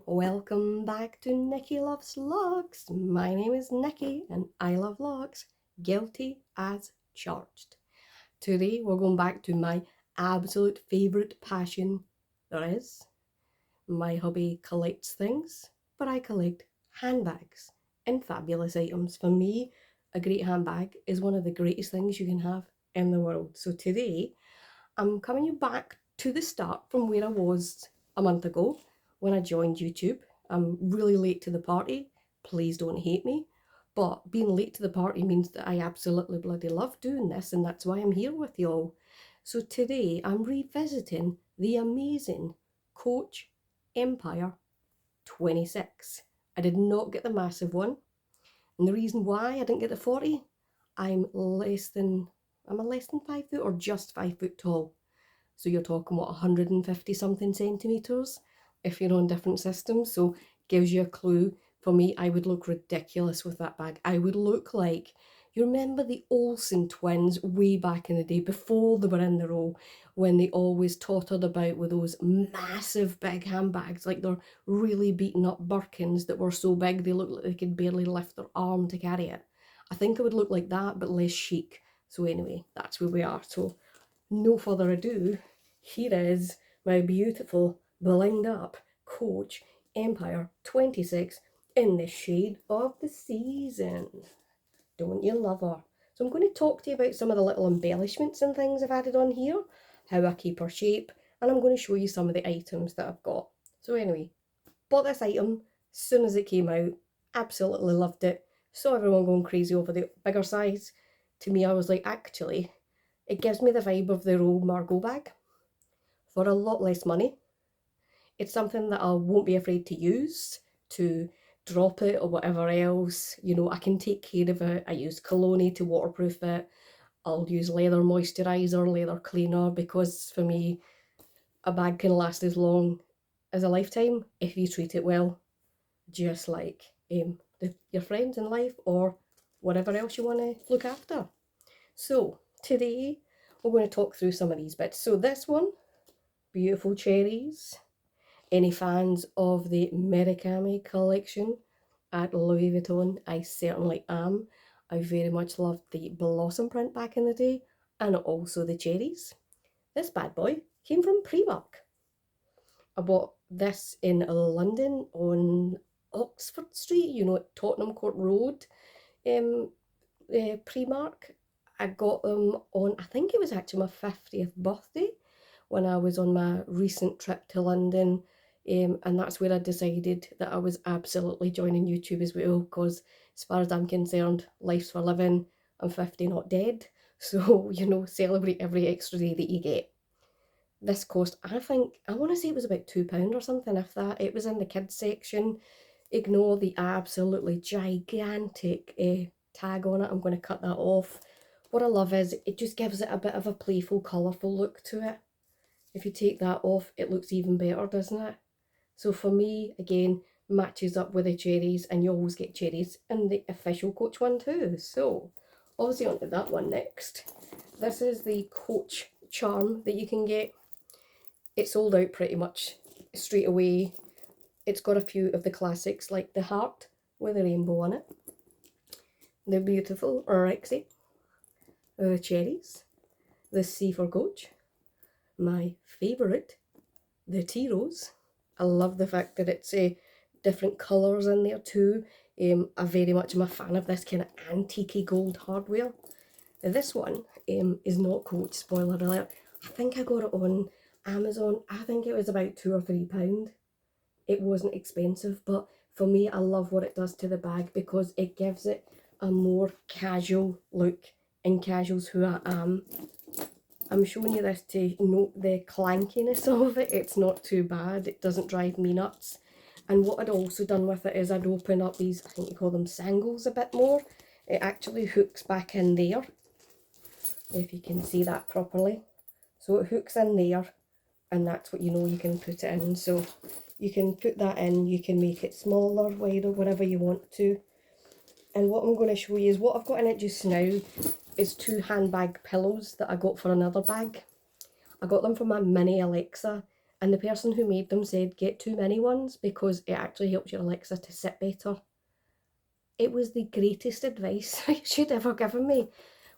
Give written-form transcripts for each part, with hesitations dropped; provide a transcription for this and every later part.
Welcome back to Nikki Loves Locks. My name is Nikki and I love locks, guilty as charged. Today we're going back to my absolute favourite passion there is. My hubby collects things, but I collect handbags and fabulous items. For me, a great handbag is one of the greatest things you can have in the world. So today I'm coming you back to the start from where I was a month ago when I joined YouTube. I'm really late to the party. Please don't hate me. But being late to the party means that I absolutely bloody love doing this, and that's why I'm here with y'all. So today I'm revisiting the amazing Coach Empire 26. I did not get the massive one. And the reason why I didn't get the 40, I'm less than am I less than 5 foot or just 5 foot tall? So you're talking, what, 150 something centimetres if you're on different systems. So gives you a clue. For me, I would look ridiculous with that bag. I would look like, you remember the Olsen twins way back in the day before they were in the role, when they always tottered about with those massive big handbags, like they're really beaten up Birkins that were so big they looked like they could barely lift their arm to carry it. I think I would look like that, but less chic. So anyway, that's where we are. So no further ado, here is my beautiful blinged up Coach Empire 26 in the shade of the season. Don't you love her? So I'm going to talk to you about some of the little embellishments and things I've added on here, how I keep her shape, and I'm going to show you some of the items that I've got. So anyway, bought this item as soon as it came out, absolutely loved it, saw everyone going crazy over the bigger size. To me, I was like, actually, it gives me the vibe of the Royal Margot bag for a lot less money. It's something that I won't be afraid to use, to drop it or whatever else. You know, I can take care of it. I use cologne to waterproof it. I'll use leather moisturiser, leather cleaner, because for me, a bag can last as long as a lifetime if you treat it well, just like your friends in life or whatever else you want to look after. So today we're going to talk through some of these bits. So this one, beautiful cherries. Any fans of the Murakami collection at Louis Vuitton? I certainly am. I very much loved the blossom print back in the day, and also the cherries. This bad boy came from Primark. I bought this in London on Oxford Street, you know, at Tottenham Court Road. Primark. I got them on, I think it was actually my 50th birthday when I was on my recent trip to London. And that's where I decided that I was absolutely joining YouTube as well, because as far as I'm concerned, life's for living. I'm 50, not dead. So, you know, celebrate every extra day that you get. This cost, I think, I want to say it was about £2 or something, if that. It was in the kids section. Ignore the absolutely gigantic tag on it. I'm going to cut that off. What I love is it just gives it a bit of a playful, colourful look to it. If you take that off, it looks even better, doesn't it? So for me, again, matches up with the cherries, and you always get cherries in the official Coach one too. So obviously onto that one next. This is the Coach charm that you can get. It sold out pretty much straight away. It's got a few of the classics like the heart with a rainbow on it, the beautiful Rexy, the cherries, the C for Coach, my favourite, the tea rose. I love the fact that it's different colours in there too. I very much am a fan of this kind of antique gold hardware. This one is not Coach, spoiler alert. I think I got it on Amazon. I think it was about £2 or £3. It wasn't expensive, but for me, I love what it does to the bag because it gives it a more casual look, and casual's who I am. I'm showing you this to note the clankiness of it. It's not too bad. It doesn't drive me nuts. And what I'd also done with it is I'd open up these, I think you call them sangles, a bit more. It actually hooks back in there, if you can see that properly. So it hooks in there, and that's what you know you can put it in. So you can put that in, you can make it smaller, wider, whatever you want to. And what I'm going to show you is what I've got in it just now is 2 handbag pillows that I got for another bag. I got them from my mini Alexa, And the person who made them said get 2 mini ones because it actually helps your Alexa to sit better. It was the greatest advice she'd ever given me.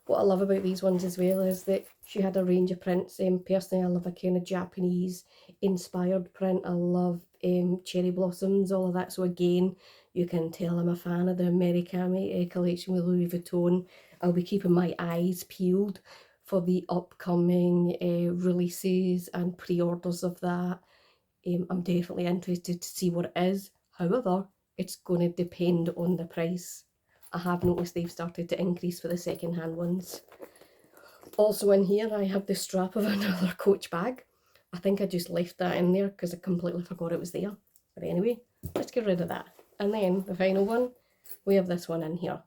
What I love about these ones as well is that she had a range of prints. Personally, I love a kind of Japanese inspired print. I love cherry blossoms, all of that. So again, you can tell I'm a fan of the Merikami collection with Louis Vuitton. I'll be keeping my eyes peeled for the upcoming releases and pre-orders of that. I'm definitely interested to see what it is. However, it's going to depend on the price. I have noticed they've started to increase for the second-hand ones. Also in here I have the strap of another Coach bag. I think I just left that in there because I completely forgot it was there. But anyway, let's get rid of that. And then the final one, we have this one in here.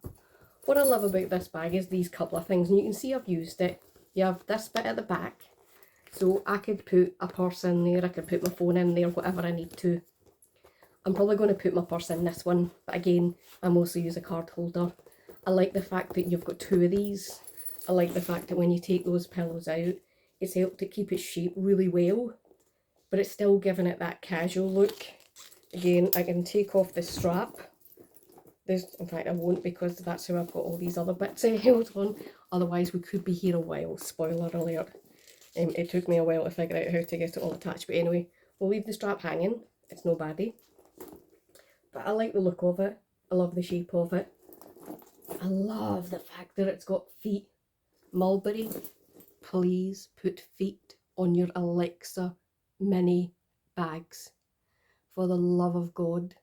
What I love about this bag is these couple of things, and you can see I've used it. You have this bit at the back, so I could put a purse in there, I could put my phone in there, whatever I need to. I'm probably going to put my purse in this one, but again, I mostly use a card holder. I like the fact that you've got 2 of these. I like the fact that when you take those pillows out, it's helped to keep its shape really well, but it's still giving it that casual look. Again, I can take off the strap. In fact, I won't because that's how I've got all these other bits held on. Otherwise, we could be here a while. Spoiler alert. It took me a while to figure out how to get it all attached, but anyway, we'll leave the strap hanging. It's no baddie. But I like the look of it. I love the shape of it. I love the fact that it's got feet. Mulberry, please put feet on your Alexa mini bags. For the love of God,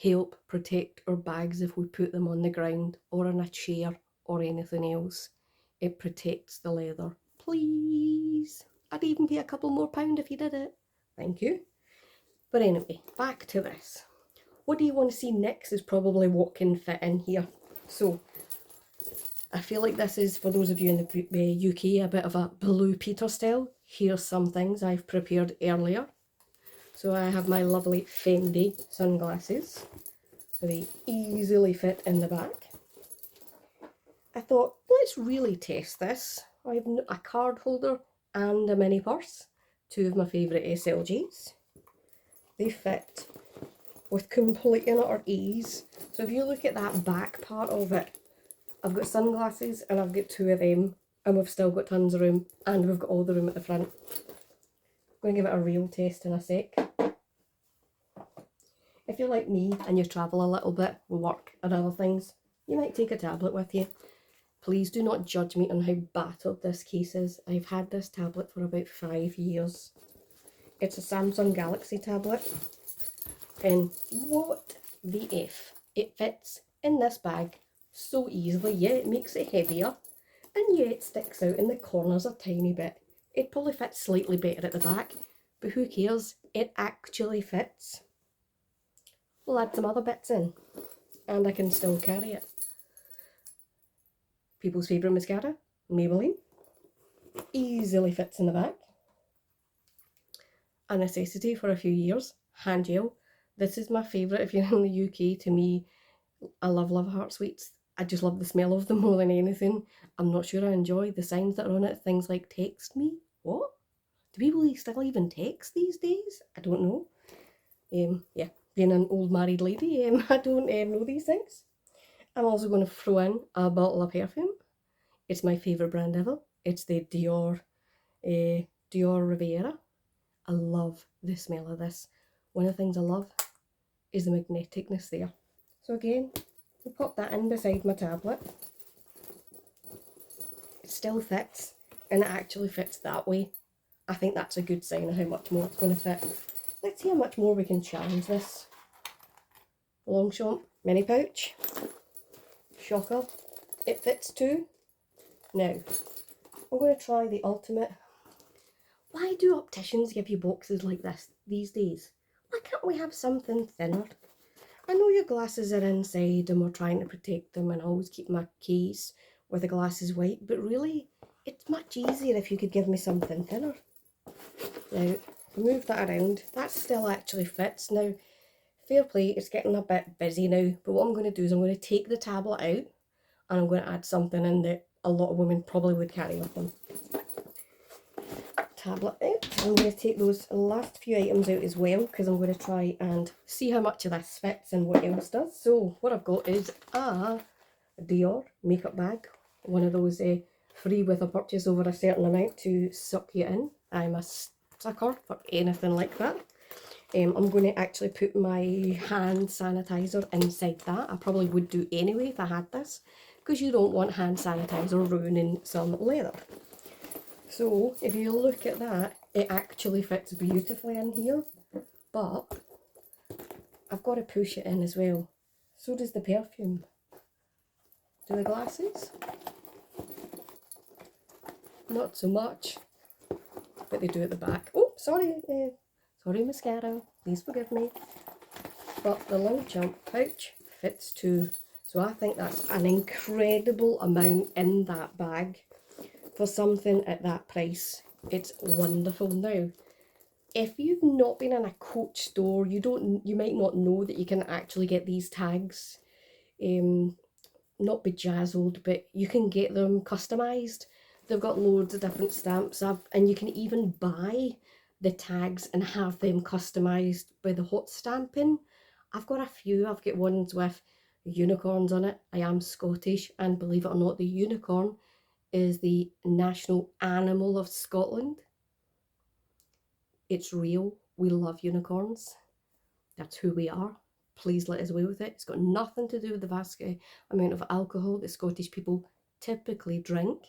help protect our bags if we put them on the ground or in a chair or anything else. It protects the leather. Please. I'd even pay a couple more pound if you did it. Thank you. But anyway, back to this. What do you want to see next is probably what can fit in here. So, I feel like this is, for those of you in the UK, a bit of a Blue Peter style. Here's some things I've prepared earlier. So I have my lovely Fendi sunglasses. So they easily fit in the back. I thought, let's really test this. I have a card holder and a mini purse. 2 of my favourite SLGs. They fit with complete and utter ease. So if you look at that back part of it, I've got sunglasses and I've got 2 of them, and we've still got tons of room, and we've got all the room at the front. I'm going to give it a real test in a sec. If you're like me and you travel a little bit with work and other things, you might take a tablet with you. Please do not judge me on how battered this case is. I've had this tablet for about 5 years. It's a Samsung Galaxy tablet. And what the F? It fits in this bag so easily. Yeah, it makes it heavier, and yeah, it sticks out in the corners a tiny bit. It probably fits slightly better at the back, but who cares? It actually fits. We'll add some other bits in, and I can still carry it. People's favourite mascara, Maybelline. Easily fits in the back. A necessity for a few years, hand gel. This is my favourite if you're in the UK. To me, I love Love Heart Sweets. I just love the smell of them more than anything. I'm not sure I enjoy the signs that are on it. Things like text me. What? Do people still even text these days? I don't know. Yeah, being an old married lady, I don't know these things. I'm also going to throw in a bottle of perfume. It's my favourite brand ever. It's the Dior Riviera. I love the smell of this. One of the things I love is the magneticness there. So again, we'll pop that in beside my tablet. It still fits, and it actually fits that way. I think that's a good sign of how much more it's going to fit. Let's see how much more we can challenge this. Longchamp mini pouch. Shocker. It fits too. Now, I'm going to try the ultimate. Why do opticians give you boxes like this these days? Why can't we have something thinner? I know your glasses are inside and we're trying to protect them, and I always keep my case where the glass is white, but really, it's much easier if you could give me something thinner. Now, move that around. That still actually fits. Now, fair play, it's getting a bit busy now, but what I'm going to do is I'm going to take the tablet out and I'm going to add something in that a lot of women probably would carry with them. tablet out. I'm going to take those last few items out as well because I'm going to try and see how much of this fits and what else does. So what I've got is a Dior makeup bag, one of those free with a purchase over a certain amount to suck you in. I'm a sucker for anything like that. I'm going to actually put my hand sanitizer inside that. I probably would do anyway if I had this, because you don't want hand sanitizer ruining some leather. So if you look at that, it actually fits beautifully in here, but I've got to push it in as well. So does the perfume. Do the glasses? Not so much, but they do at the back. Oh, sorry, sorry mascara, please forgive me. But the Long Jump pouch fits too, so I think that's an incredible amount in that bag for something at that price. It's wonderful. Now, if you've not been in a Coach store, you might not know that you can actually get these tags, not bejazzled, but you can get them customised. They've got loads of different stamps up, and you can even buy the tags and have them customised by the hot stamping. I've got a few. I've got ones with unicorns on it. I am Scottish, and believe it or not, the unicorn is the national animal of Scotland. It's real. We love unicorns. That's who we are. Please let us away with it. It's got nothing to do with the vast amount of alcohol that Scottish people typically drink.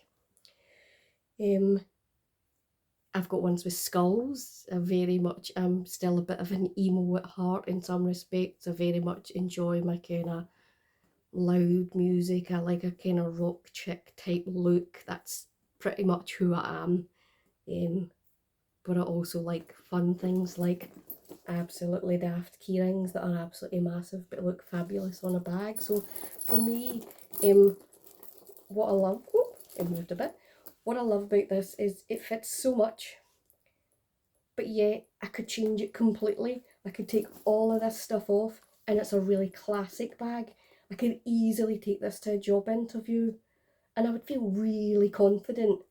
I've got ones with skulls. I'm still a bit of an emo at heart in some respects. I very much enjoy my kind of loud music. I like a kind of rock chick type look. That's pretty much who I am. But I also like fun things like absolutely daft key rings that are absolutely massive but look fabulous on a bag. So for me, what I love, it moved a bit. What I love about this is it fits so much, but yet I could change it completely. I could take all of this stuff off and it's a really classic bag. I could easily take this to a job interview and I would feel really confident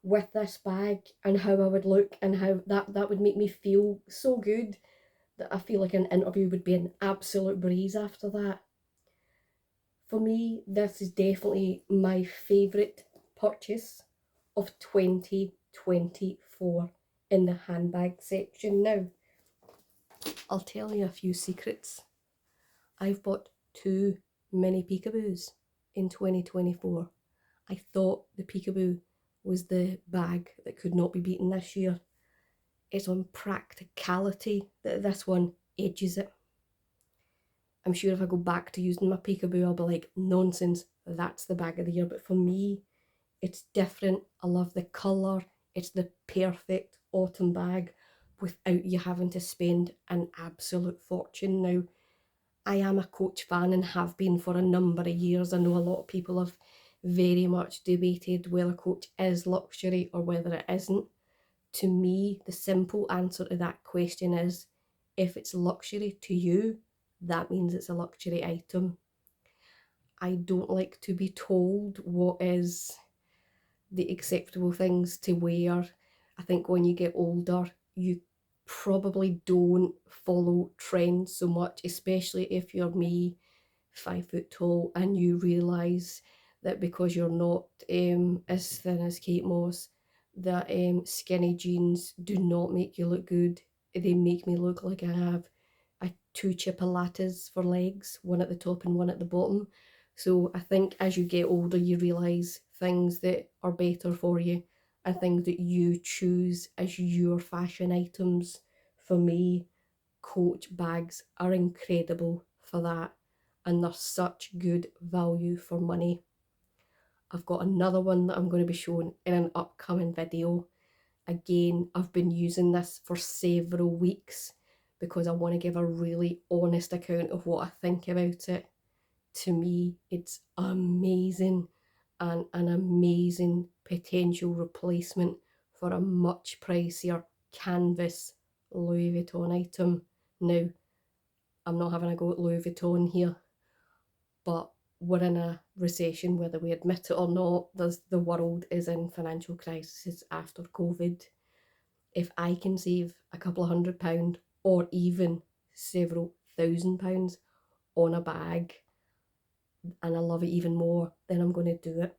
with this bag and how I would look, and how that would make me feel so good that I feel like an interview would be an absolute breeze after that. For me, this is definitely my favourite purchase of 2024 in the handbag section. Now, I'll tell you a few secrets. I've bought too many Peekaboos in 2024. I thought the Peekaboo was the bag that could not be beaten this year. It's on practicality that this one edges it. I'm sure if I go back to using my Peekaboo, I'll be like, nonsense, that's the bag of the year. But for me, it's different. I love the colour. It's the perfect autumn bag without you having to spend an absolute fortune. Now, I am a Coach fan and have been for a number of years. I know a lot of people have very much debated whether Coach is luxury or whether it isn't. To me, the simple answer to that question is, if it's luxury to you, that means it's a luxury item. I don't like to be told what is the acceptable things to wear. I think when you get older, you probably don't follow trends so much, especially if you're me, 5 foot tall, and you realise that because you're not as thin as Kate Moss, that skinny jeans do not make you look good. They make me look like I have two chipolatas for legs, one at the top and one at the bottom. So I think as you get older, you realise things that are better for you and things that you choose as your fashion items. For me, Coach bags are incredible for that, and they're such good value for money. I've got another one that I'm going to be showing in an upcoming video. Again, I've been using this for several weeks because I want to give a really honest account of what I think about it. To me, it's amazing and an amazing potential replacement for a much pricier canvas Louis Vuitton item. Now, I'm not having a go at Louis Vuitton here, but we're in a recession, whether we admit it or not. The world is in financial crisis after COVID. if I can save a couple of £100 or even several £1,000 on a bag and I love it even more, then I'm going to do it.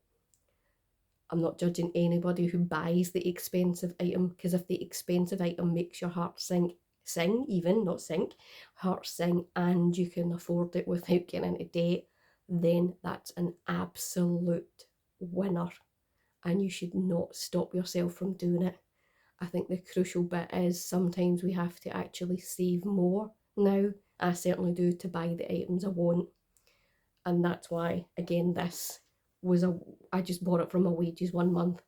I'm not judging anybody who buys the expensive item, because if the expensive item makes your heart sing even, not sink, heart sing, and you can afford it without getting into debt, then that's an absolute winner. And you should not stop yourself from doing it. I think the crucial bit is sometimes we have to actually save more now. I certainly do, to buy the items I want. And that's why, again, this was I just bought it from my wages 1 month.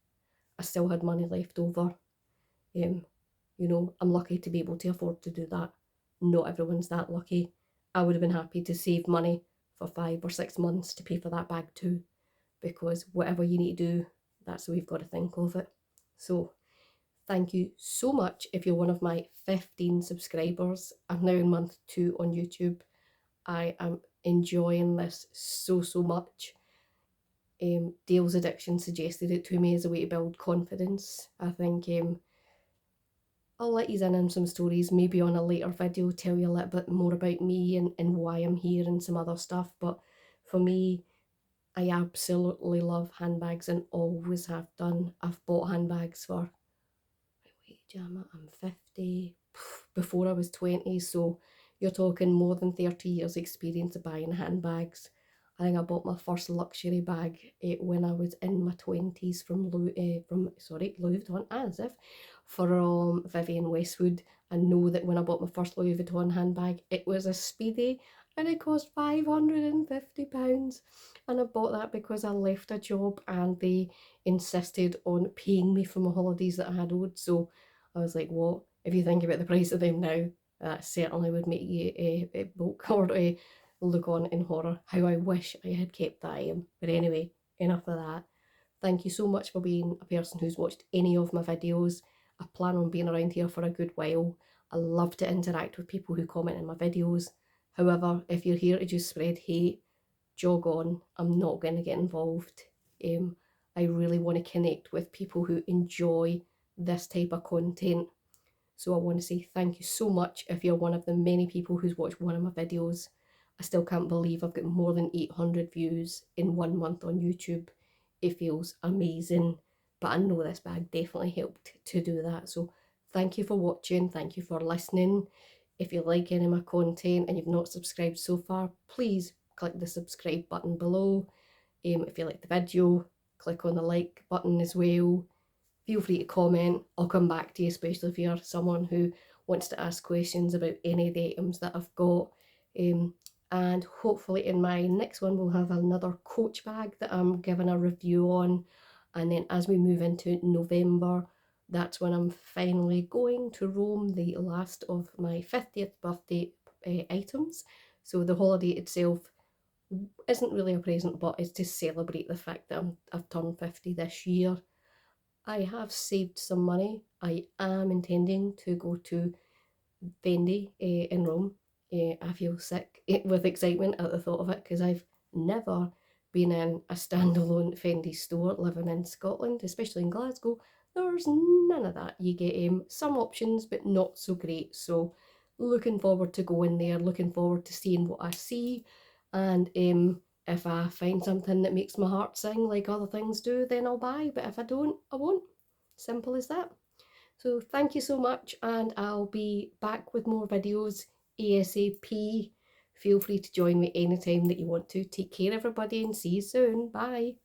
I still had money left over. You know, I'm lucky to be able to afford to do that. Not everyone's that lucky. I would have been happy to save money for 5 or 6 months to pay for that bag too, because whatever you need to do, that's the way you've got to think of it. So thank you so much if you're one of my 15 subscribers. I'm now in month 2 on YouTube. I am enjoying this so much. Dale's Addiction suggested it to me as a way to build confidence. I think I'll let you in on some stories, maybe on a later video, tell you a little bit more about me and why I'm here and some other stuff. But for me, I absolutely love handbags and always have done. I've bought handbags for, I'm 50, before I was 20, so you're talking more than 30 years experience of buying handbags. I think I bought my first luxury bag when I was in my 20s from Louis Vuitton, as if, from Vivienne Westwood. I know that when I bought my first Louis Vuitton handbag, it was a Speedy and it cost £550. And I bought that because I left a job and they insisted on paying me for my holidays that I had owed. So I was like, what? If you think about the price of them now, that certainly would make you bulk or look on in horror. How I wish I had kept that item. But anyway, enough of that. Thank you so much for being a person who's watched any of my videos. I plan on being around here for a good while. I love to interact with people who comment in my videos. However, if you're here to just spread hate, jog on. I'm not going to get involved. I really want to connect with people who enjoy this type of content. So I want to say thank you so much if you're one of the many people who's watched one of my videos. I still can't believe I've got more than 800 views in 1 month on YouTube. It feels amazing, but I know this bag definitely helped to do that. So thank you for watching, thank you for listening. If you like any of my content and you've not subscribed so far, please click the subscribe button below. If you like the video, click on the like button as well. Feel free to comment. I'll come back to you, especially if you're someone who wants to ask questions about any of the items that I've got. And hopefully in my next one we'll have another Coach bag that I'm giving a review on. And then as we move into November, that's when I'm finally going to Rome, the last of my 50th birthday items. So the holiday itself isn't really a present, but it's to celebrate the fact that I've turned 50 this year. I have saved some money. I am intending to go to Fendi in Rome. I feel sick with excitement at the thought of it, because I've never been in a standalone Fendi store living in Scotland, especially in Glasgow. There's none of that. You get some options, but not so great. So looking forward to going there, looking forward to seeing what I see. And if I find something that makes my heart sing like other things do, then I'll buy. But if I don't, I won't. Simple as that. So thank you so much, and I'll be back with more videos ASAP. Feel free to join me anytime that you want to. Take care, everybody, and see you soon. Bye.